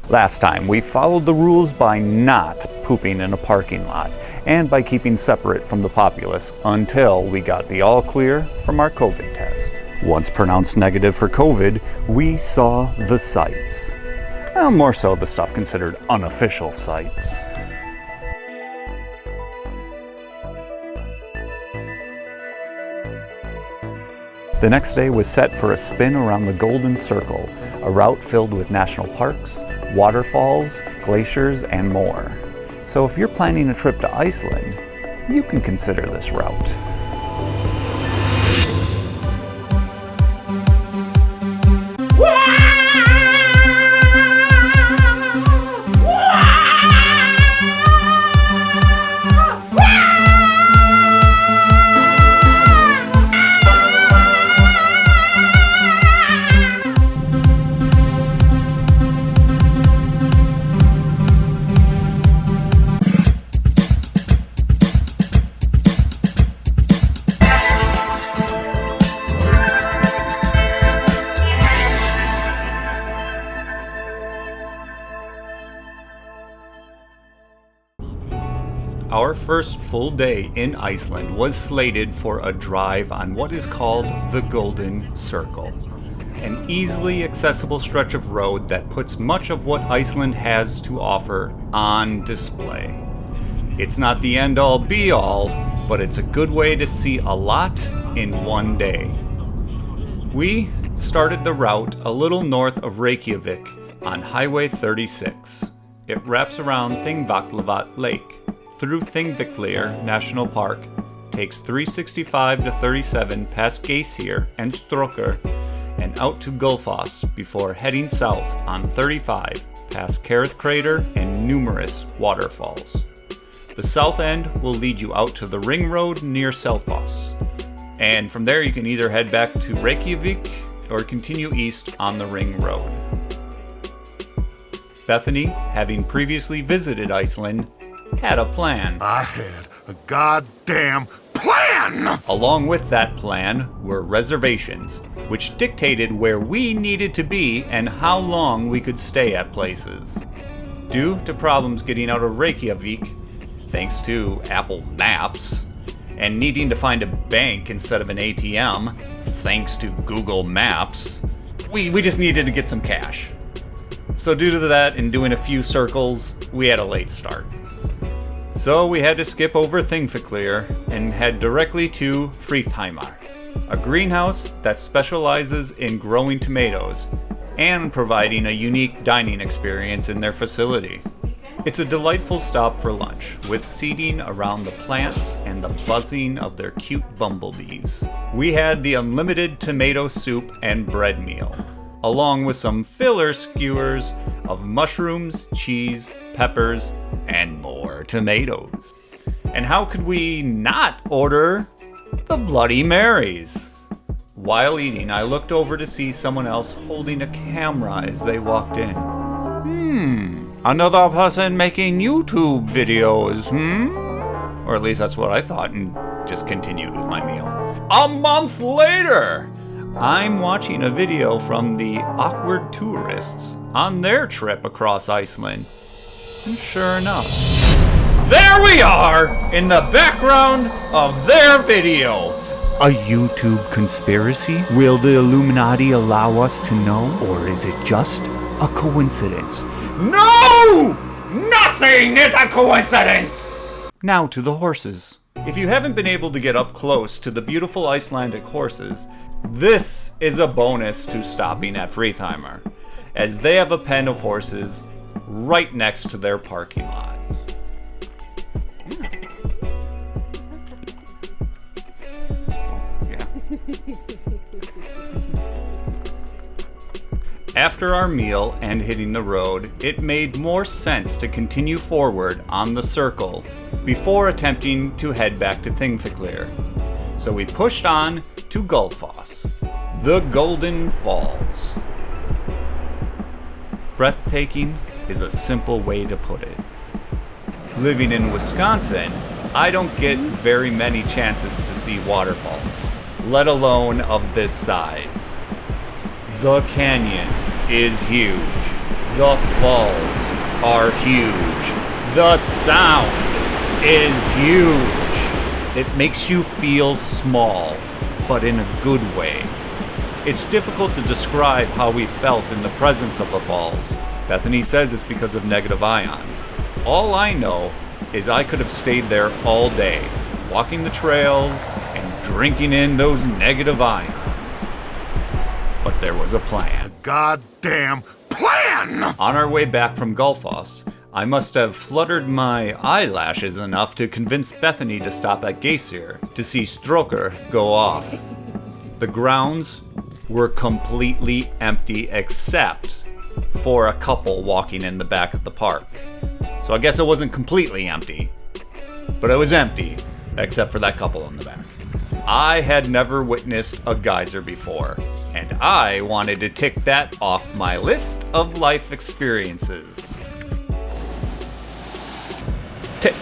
Last time, we followed the rules by not pooping in a parking lot and by keeping separate from the populace until we got the all clear from our COVID test. Once pronounced negative for COVID, we saw the sights. Well, more so the stuff considered unofficial sights. The next day was set for a spin around the Golden Circle, a route filled with national parks, waterfalls, glaciers, and more. So if you're planning a trip to Iceland, you can consider this route. Our first full day in Iceland was slated for a drive on what is called the Golden Circle, an easily accessible stretch of road that puts much of what Iceland has to offer on display. It's not the end-all be-all, but it's a good way to see a lot in one day. We started the route a little north of Reykjavík on Highway 36. It wraps around Thingvallavatn Lake, through Thingvellir National Park, takes 365 to 37 past Geysir and Strokkur, and out to Gullfoss before heading south on 35 past Kerið Crater and numerous waterfalls. The south end will lead you out to the ring road near Selfoss, and from there you can either head back to Reykjavík or continue east on the ring road. Bethany, having previously visited Iceland, had a plan. I had a goddamn plan! Along with that plan were reservations, which dictated where we needed to be and how long we could stay at places. Due to problems getting out of Reykjavík, thanks to Apple Maps, and needing to find a bank instead of an ATM, thanks to Google Maps, we just needed to get some cash. So due to that and doing a few circles, we had a late start. So we had to skip over Thingvellir and head directly to Friðheimar, a greenhouse that specializes in growing tomatoes and providing a unique dining experience in their facility. It's a delightful stop for lunch, with seating around the plants and the buzzing of their cute bumblebees. We had the unlimited tomato soup and bread meal, along with some filler skewers of mushrooms, cheese, peppers, and more tomatoes. And how could we not order the Bloody Marys? While eating, I looked over to see someone else holding a camera as they walked in. Another person making YouTube videos, Or at least that's what I thought, and just continued with my meal. A month later, I'm watching a video from the awkward tourists on their trip across Iceland. And sure enough, there we are in the background of their video. A YouTube conspiracy? Will the Illuminati allow us to know? Or is it just a coincidence? No! Nothing is a coincidence! Now to the horses. If you haven't been able to get up close to the beautiful Icelandic horses, this is a bonus to stopping at Friðheimar, as they have a pen of horses right next to their parking lot. After our meal and hitting the road, it made more sense to continue forward on the circle before attempting to head back to Thingvellir. So we pushed on to Gullfoss, the Golden Falls. Breathtaking is a simple way to put it. Living in Wisconsin, I don't get very many chances to see waterfalls, let alone of this size. The canyon is huge. The falls are huge. The sound is huge. It makes you feel small, but in a good way. It's difficult to describe how we felt in the presence of the falls. Bethany says it's because of negative ions. All I know is I could have stayed there all day, walking the trails and drinking in those negative ions. But there was a plan. Goddamn plan! On our way back from Gullfoss, I must have fluttered my eyelashes enough to convince Bethany to stop at Geysir to see Strokkur go off. The grounds were completely empty except for a couple walking in the back of the park. So I guess it wasn't completely empty, but it was empty except for that couple in the back. I had never witnessed a geyser before, and I wanted to tick that off my list of life experiences. Tick.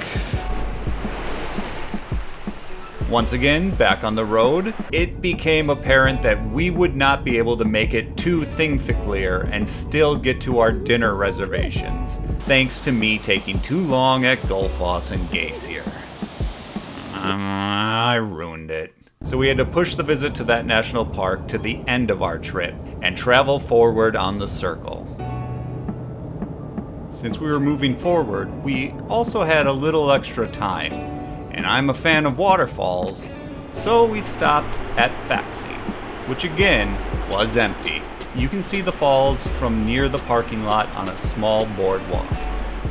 Once again, back on the road, it became apparent that we would not be able to make it to Thingvellir and still get to our dinner reservations, thanks to me taking too long at Gullfoss and Geysir. I ruined it. So we had to push the visit to that national park to the end of our trip and travel forward on the circle. Since we were moving forward, we also had a little extra time, and I'm a fan of waterfalls, so we stopped at Faxi, which again was empty. You can see the falls from near the parking lot on a small boardwalk,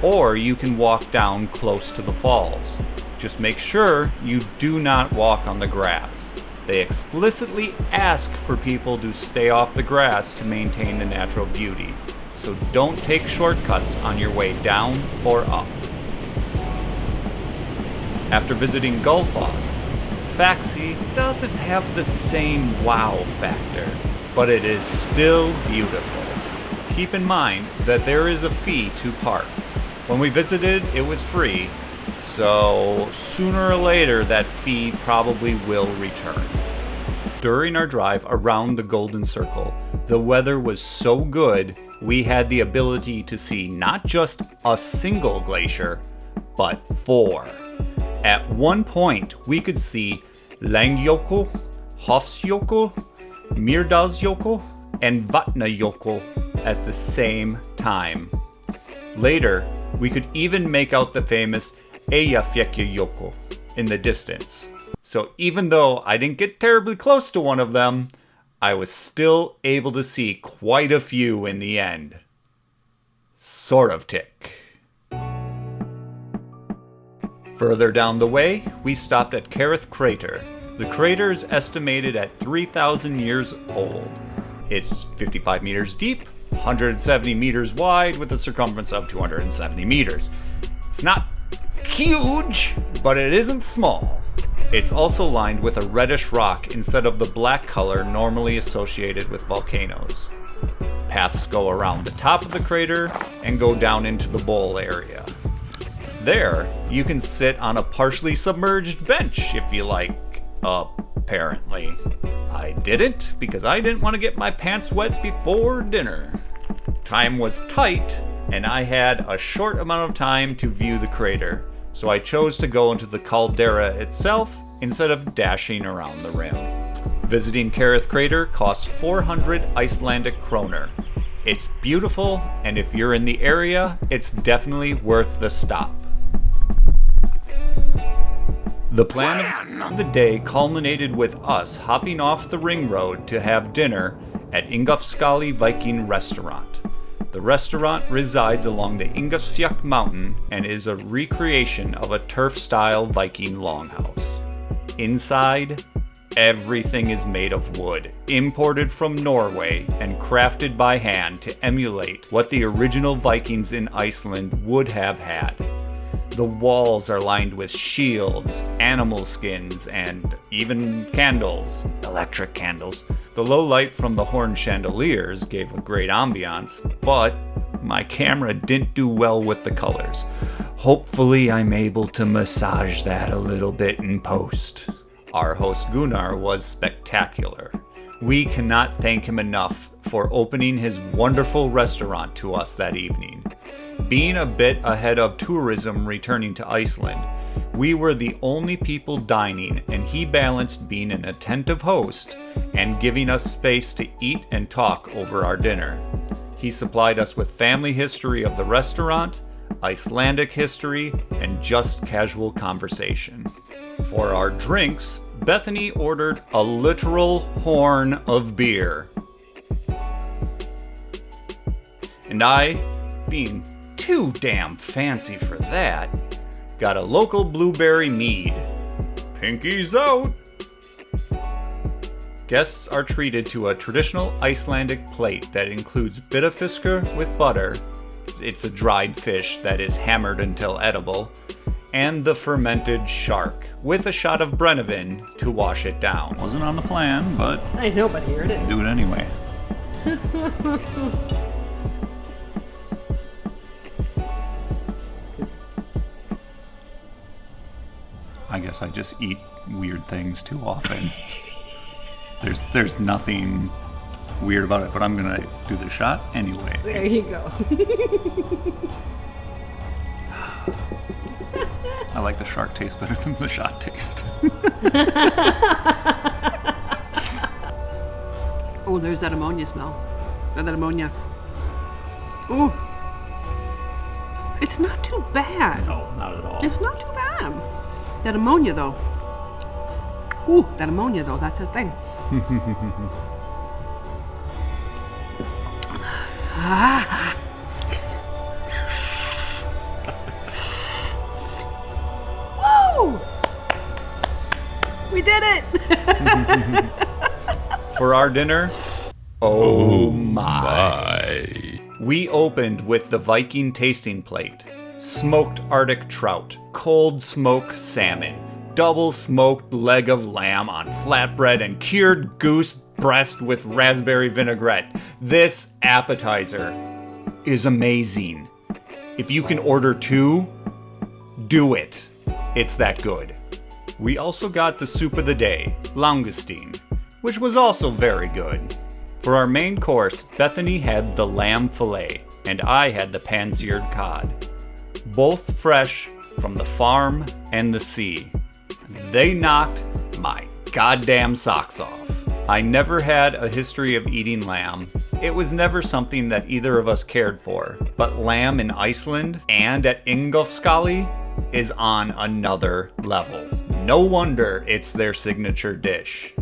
or you can walk down close to the falls. Just make sure you do not walk on the grass. They explicitly ask for people to stay off the grass to maintain the natural beauty, so don't take shortcuts on your way down or up. After visiting Gullfoss, Faxi doesn't have the same wow factor, but it is still beautiful. Keep in mind that there is a fee to park. When we visited, it was free, so sooner or later that fee probably will return. During our drive around the Golden Circle, the weather was so good we had the ability to see not just a single glacier, but 4. At one point, we could see Langjökull, Hofsjökull, Mýrdalsjökull, and Vatnajökull at the same time. Later, we could even make out the famous Eyjafjallajökull in the distance. So even though I didn't get terribly close to one of them, I was still able to see quite a few in the end. Sort of tick. Further down the way, we stopped at Kerið Crater. The crater is estimated at 3,000 years old. It's 55 meters deep, 170 meters wide, with a circumference of 270 meters. It's not huge, but it isn't small. It's also lined with a reddish rock instead of the black color normally associated with volcanoes. Paths go around the top of the crater and go down into the bowl area. There, you can sit on a partially submerged bench if you like, apparently. I didn't because I didn't want to get my pants wet before dinner. Time was tight, and I had a short amount of time to view the crater, so I chose to go into the caldera itself instead of dashing around the rim. Visiting Kerið Crater costs 400 Icelandic kronur. It's beautiful, and if you're in the area, it's definitely worth the stop. The plan of the day culminated with us hopping off the ring road to have dinner at Ingólfsskáli Viking restaurant. The restaurant resides along the Ingólfsfjall mountain and is a recreation of a turf-style Viking longhouse. Inside, everything is made of wood, imported from Norway and crafted by hand to emulate what the original Vikings in Iceland would have had. The walls are lined with shields, animal skins, and even candles, electric candles. The low light from the horn chandeliers gave a great ambiance, but my camera didn't do well with the colors. Hopefully I'm able to massage that a little bit in post. Our host Gunnar was spectacular. We cannot thank him enough for opening his wonderful restaurant to us that evening. Being a bit ahead of tourism returning to Iceland, we were the only people dining, and he balanced being an attentive host and giving us space to eat and talk over our dinner. He supplied us with family history of the restaurant, Icelandic history, and just casual conversation. For our drinks, Bethany ordered a literal horn of beer. And I, being too damn fancy for that, got a local blueberry mead. Pinkies out! Guests are treated to a traditional Icelandic plate that includes Bitafiskur with butter, it's a dried fish that is hammered until edible, and the fermented shark, with a shot of Brennivín to wash it down. Wasn't on the plan, but I know, but here it is. do it anyway. I guess I just eat weird things too often. There's nothing weird about it, but I'm gonna do the shot anyway. There you go. I like the shark taste better than the shot taste. Oh, there's that ammonia smell. That ammonia. Ooh. It's not too bad. No, not at all. It's not too bad. That ammonia, though. Ooh, that ammonia, though. That's a thing. Woo! We did it! For our dinner, oh my. We opened with the Viking tasting plate. Smoked Arctic trout, cold smoked salmon, double smoked leg of lamb on flatbread, and cured goose breast with raspberry vinaigrette. This appetizer is amazing. If you can order 2, do it. It's that good. We also got the soup of the day, langoustine, which was also very good. For our main course, Bethany had the lamb fillet, and I had the pan-seared cod. Both fresh from the farm and the sea. They knocked my goddamn socks off. I never had a history of eating lamb. It was never something that either of us cared for. But lamb in Iceland and at Ingólfsskáli is on another level. No wonder it's their signature dish.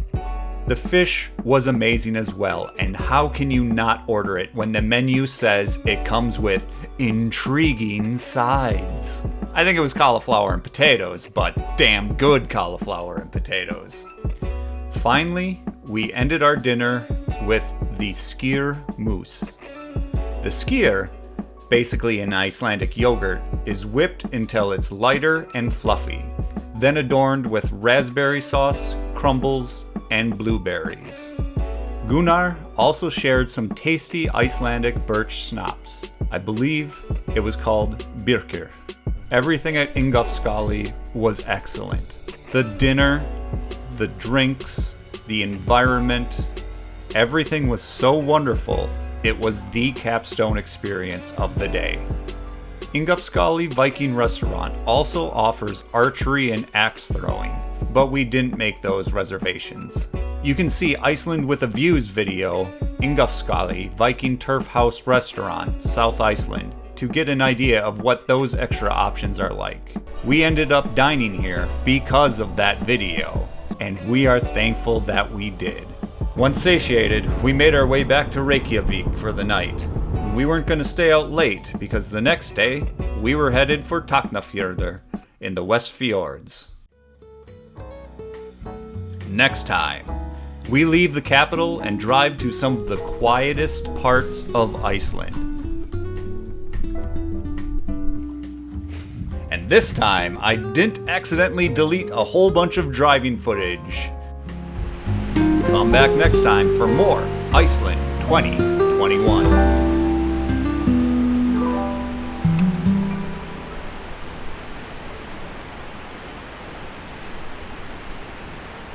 The fish was amazing as well, and how can you not order it when the menu says it comes with intriguing sides? I think it was cauliflower and potatoes, but damn good cauliflower and potatoes. Finally, we ended our dinner with the skyr moose. The skyr, basically an Icelandic yogurt, is whipped until it's lighter and fluffy, then adorned with raspberry sauce, crumbles, and blueberries. Gunnar also shared some tasty Icelandic birch schnapps. I believe it was called birkir. Everything at Ingólfsskáli was excellent. The dinner, the drinks, the environment, everything was so wonderful. It was the capstone experience of the day. Ingólfsskáli Viking Restaurant also offers archery and axe throwing, but we didn't make those reservations. You can see Iceland with a Views video, Ingólfsskáli Viking Turf House Restaurant, South Iceland, to get an idea of what those extra options are like. We ended up dining here because of that video, and we are thankful that we did. Once satiated, we made our way back to Reykjavík for the night. We weren't going to stay out late because the next day, we were headed for Tacnafjörður in the West Fjords. Next time, we leave the capital and drive to some of the quietest parts of Iceland. And this time, I didn't accidentally delete a whole bunch of driving footage. Come back next time for more Iceland 2021.